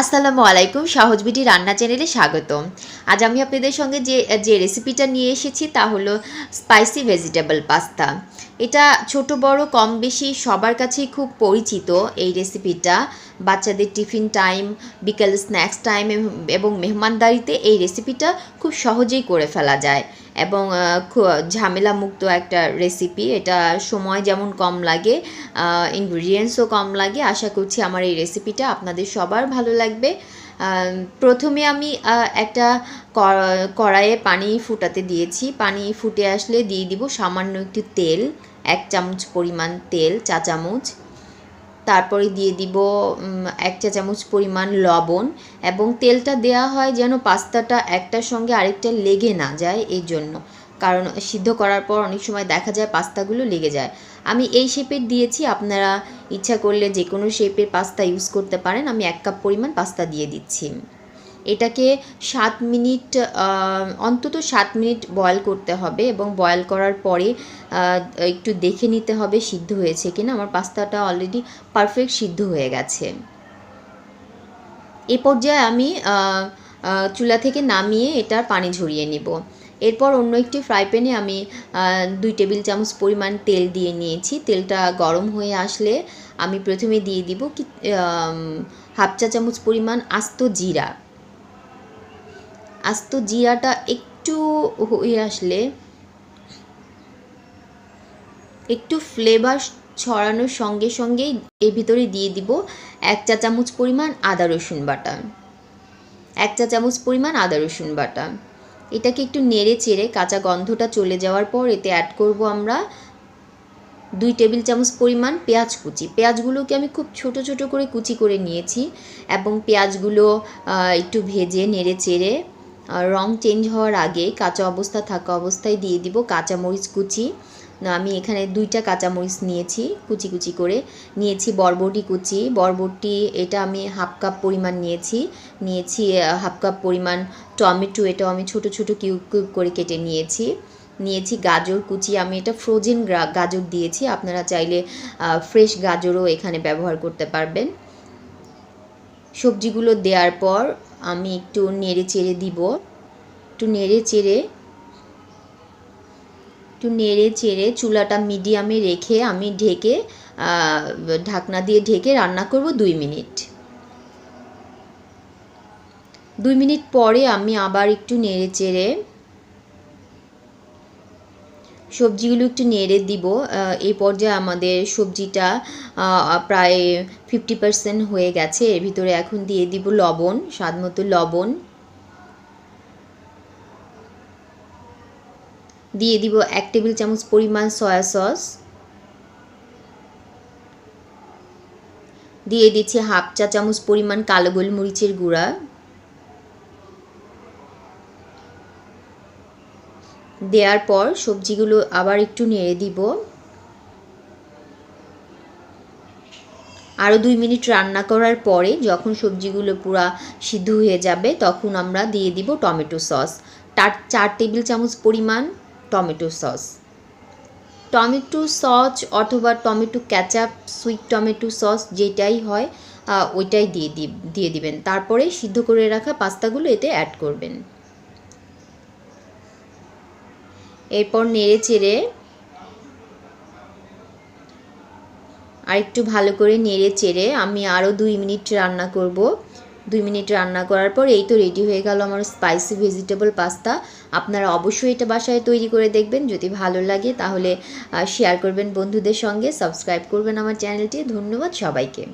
আসসালামু আলাইকুম, সহজ বিডি রান্না চ্যানেলে স্বাগতম। আজ আমি আপনাদের সঙ্গে যে রেসিপিটা নিয়ে এসেছি তা হলো স্পাইসি ভেজিটেবল পাস্তা। এটা ছোট বড় কম বেশি সবার কাছেই খুব পরিচিত এই রেসিপিটা। বাচ্চাদের টিফিন টাইম, বিকেল স্ন্যাক্স টাইম এবং মেহমানদারিতে এই রেসিপিটা খুব সহজেই করে ফেলা যায় এবং ঝামেলা মুক্ত একটা রেসিপি। এটা সময় যেমন কম লাগে, ইনগ্রিডিয়েন্টসও কম লাগে। আশা করছি আমার এই রেসিপিটা আপনাদের সবার ভালো লাগবে। প্রথমে আমি একটা কড়াইয়ে পানি ফুটাতে দিয়েছি। পানি ফুটে আসলে দিয়ে দিব সামান্য একটু তেল, 1 চামচ পরিমাণ তেল, চা চামচ। তারপরে দিয়ে দিব 1 চা চামচ পরিমাণ লবণ, এবং তেলটা দেয়া হয় যেন পাস্তাটা একটার সঙ্গে আরেকটা লেগে না যায়, এই জন্য। কারণ সিদ্ধ করার পর অনেক সময় দেখা যায় পাস্তাগুলো লেগে যায়। আমি এই শেপের দিয়েছি, আপনারা ইচ্ছা করলে যে কোনো শেপের পাস্তা ইউজ করতে পারেন। আমি 1 কাপ পরিমাণ পাস্তা দিয়ে দিচ্ছি। এটাকে 7 মিনিট, অন্তত 7 মিনিট বয়েল করতে হবে, এবং বয়েল করার পরে একটু দেখে নিতে হবে সিদ্ধ হয়েছে কিনা। আমার পাস্তাটা অলরেডি পারফেক্ট সিদ্ধ হয়ে গেছে। এ পর্যায়ে আমি চুলা থেকে নামিয়ে এটার পানি ঝরিয়ে নিব। এরপর অন্য একটি ফ্রাই প্যানে আমি 2 টেবিল চামচ পরিমাণ তেল দিয়ে নিয়েছি। তেলটা গরম হয়ে আসলে আমি প্রথমে দিয়ে দিব হাফ চা চামচ পরিমাণ আস্ত জিরা। আস্ত জিরাটা একটু হয়ে আসলে, একটু ফ্লেভার ছড়ানোর সঙ্গে সঙ্গেই এর ভিতরে দিয়ে দিব 1 চা চামচ পরিমাণ আদা রসুন বাটা। 1 চা চামচ পরিমাণ আদা রসুন বাটা। এটাকে একটু নেড়ে চেড়ে কাঁচা গন্ধটা চলে যাওয়ার পর এতে অ্যাড করব আমরা 2 টেবিল চামচ পরিমাণ পেঁয়াজ কুচি। পেঁয়াজগুলোকে আমি খুব ছোট ছোট করে কুচি করে নিয়েছি, এবং পেঁয়াজগুলো একটু ভেজে নেড়ে চেড়ে রং চেঞ্জ হওয়ার আগে কাঁচা অবস্থা থাকা অবস্থায় দিয়ে দিব কাঁচামরিচ কুচি। আমি এখানে 2টা কাঁচামরিচ নিয়েছি, কুচি কুচি করে নিয়েছি। বরবটি কুচি, বরবটি এটা আমি হাফ কাপ পরিমাণ নিয়েছি হাফ কাপ পরিমাণ টমেটো, এটাও আমি ছোট ছোট কিউব কিউব করে কেটে নিয়েছি গাজর কুচি। আমি এটা ফ্রোজেন গাজর দিয়েছি, আপনারা চাইলে ফ্রেশ গাজরও এখানে ব্যবহার করতে পারবেন। সবজিগুলো দেওয়ার পর আমি একটু নেড়ে চেড়ে দিব। একটু নেড়ে চেড়ে চুলাটা মিডিয়ামে রেখে আমি ঢাকনা দিয়ে ঢেকে রান্না করব 2 মিনিট। 2 মিনিট পরে আমি আবার একটু নেড়ে চেড়ে সবজিগুলো একটু নেড়ে দিব। এই পর্যায়ে আমাদের সবজিটা প্রায় 50% হয়ে গেছে। এর ভিতরে এখন দিয়ে দিব লবণ, স্বাদ মতো লবণ। দিয়ে দিব 1 টেবিল চামচ পরিমাণ সয়া সস। দিয়ে দিচ্ছি হাফ চা চামচ পরিমাণ কালো গোলমরিচের গুঁড়া। দেওয়ার পর সবজিগুলো আবার একটু নেড়ে দিব। আরও 2 মিনিট রান্না করার পরে যখন সবজিগুলো পুরো সিদ্ধ হয়ে যাবে তখন আমরা দিয়ে দিব টমেটো সস। 4 টেবিল চামচ পরিমাণ টমেটো সস। টমেটো সস অথবা tomato ketchup, sweet tomato sauce যেটাই হয় ওইটাই দিয়ে দিবেন। তারপরে সিদ্ধ করে রাখা পাস্তাগুলো এতে অ্যাড করবেন। এরপর নেড়ে চেড়ে আরেকটু ভালো করে নেড়ে চেড়ে আমি আরও 2 মিনিট রান্না করব। 2 মিনিট রান্না করার পর এই তো রেডি হয়ে গেল আমার স্পাইসি ভেজিটেবল পাস্তা। আপনারা অবশ্যই এটা বাসায় তৈরি করে দেখবেন। যদি ভালো লাগে তাহলে শেয়ার করবেন বন্ধুদের সঙ্গে, সাবস্ক্রাইব করবেন আমার চ্যানেলটি। ধন্যবাদ সবাইকে।